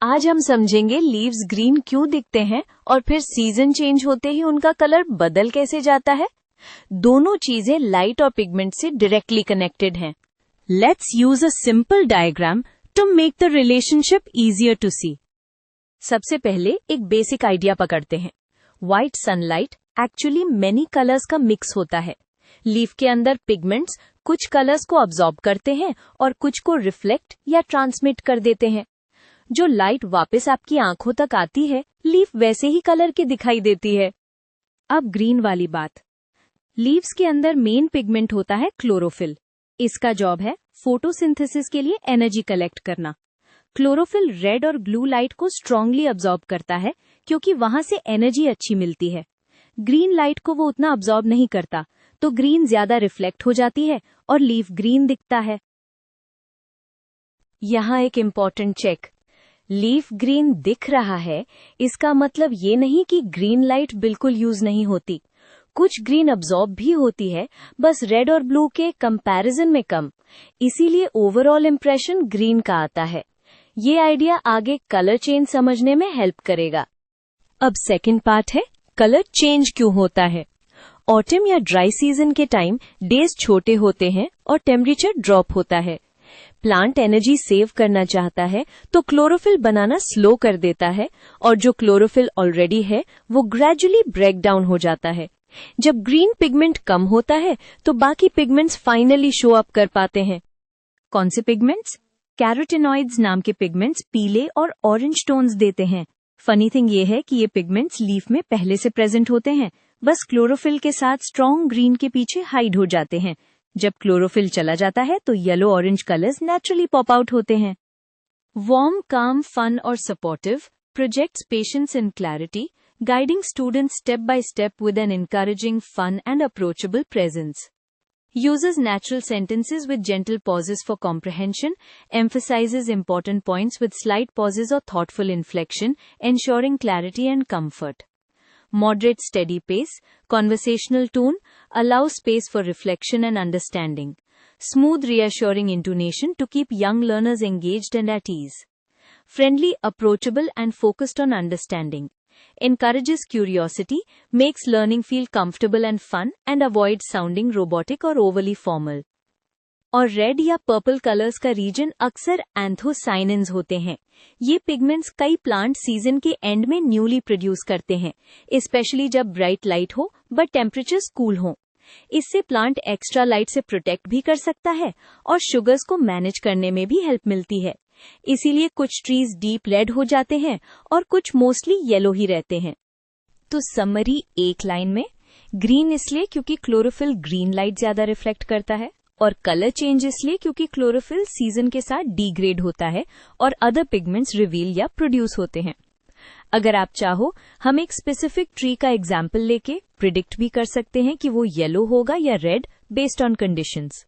आज हम समझेंगे लीव्स ग्रीन क्यों दिखते हैं और फिर सीजन चेंज होते ही उनका कलर बदल कैसे जाता है। दोनों चीजें लाइट और पिगमेंट से डायरेक्टली कनेक्टेड हैं। Let's use a simple diagram to make the relationship easier to see. सबसे पहले एक बेसिक आइडिया पकड़ते हैं। White sunlight actually many colours का मिक्स होता है। लीफ के अंदर पिगमेंट्स कुछ कलर्स को अब्सॉर्ब करते हैं और कुछ को रिफ्लेक्ट या ट्रांसमिट कर देते हैं। जो लाइट वापस आपकी आंखों तक आती है, लीफ वैसे ही कलर की दिखाई देती है। अब ग्रीन वाली बात। लीव्स के अंदर मेन पिगमेंट होता है क्लोरोफिल। इसका जॉब है फोटोसिंथेसिस के लिए एनर्जी कलेक्ट करना। क्लोरोफिल रेड और ब्लू लाइट को स्ट्रांगली अब्सॉर्ब करता है क्योंकि वहां से एनर्जी अच्छी मिलती है। ग्रीन लाइट को वो उतना अब्सॉर्ब नहीं करता, तो ग्रीन ज्यादा रिफ्लेक्ट हो जाती है और लीफ ग्रीन दिखता है। यहाँ एक इम्पॉर्टेंट चेक। लीफ ग्रीन दिख रहा है, इसका मतलब ये नहीं कि ग्रीन लाइट बिल्कुल यूज नहीं होती। कुछ ग्रीन अब्सॉर्ब भी होती है, बस रेड और ब्लू के कंपैरिजन में कम। इसीलिए ओवरऑल इंप्रेशन ग्रीन का आता है। ये आइडिया आगे कलर चेंज समझने में हेल्प करेगा। अब सेकंड पार्ट है, कलर चेंज क्यों होता है। ऑटम या ड्राई सीजन के टाइम डेज छोटे होते हैं और टेम्परेचर ड्रॉप होता है। प्लांट एनर्जी सेव करना चाहता है तो क्लोरोफिल बनाना स्लो कर देता है, और जो क्लोरोफिल ऑलरेडी है वो ग्रेजुअली ब्रेक डाउन हो जाता है। जब ग्रीन पिगमेंट कम होता है तो बाकी पिगमेंट्स फाइनली शो अप कर पाते हैं। कौन से पिगमेंट्स? कैरोटेनॉइड्स नाम के पिगमेंट्स पीले और ऑरेंज टोन्स देते हैं। फनी थिंग ये है कि ये पिगमेंट्स लीफ में पहले से प्रेजेंट होते हैं, बस क्लोरोफिल के साथ स्ट्रॉन्ग ग्रीन के पीछे हाइड हो जाते हैं। जब क्लोरोफिल चला जाता है तो yellow orange colours naturally pop out होते हैं। वार्म, काम, फन और supportive projects patience and clarity, guiding students step by step with an encouraging, fun and approachable presence. Uses natural sentences with gentle pauses for comprehension, emphasizes important points with slight pauses or thoughtful inflection, ensuring clarity and comfort. Moderate steady pace, conversational tone, allows space for reflection and understanding. Smooth reassuring intonation to keep young learners engaged and at ease. Friendly, approachable and focused on understanding. Encourages curiosity, makes learning feel comfortable and fun, and avoids sounding robotic or overly formal. और red या purple colours का reason अक्सर anthocyanins होते हैं। ये pigments कई plant season के and में न्यूली प्रोड्यूस करते हैं, स्पेशली जब ब्राइट लाइट हो बट टेम्परेचर्स कूल हो। इससे प्लांट एक्स्ट्रा लाइट से प्रोटेक्ट भी कर सकता है और शुगर्स को मैनेज करने में भी हेल्प मिलती है। इसीलिए कुछ ट्रीज डीप रेड हो जाते हैं और कुछ मोस्टली येलो ही रहते हैं। तो समरी एक लाइन में, ग्रीन इसलिए क्योंकि क्लोरोफिल ग्रीन लाइट ज्यादा रिफ्लेक्ट करता है, और कलर चेंज इसलिए क्योंकि क्लोरोफिल सीजन के साथ डीग्रेड होता है और अदर पिगमेंट्स रिवील या प्रोड्यूस होते हैं। अगर आप चाहो, हम एक स्पेसिफिक ट्री का एग्जाम्पल लेके प्रिडिक्ट भी कर सकते हैं कि वो येलो होगा या रेड बेस्ड ऑन कंडीशंस।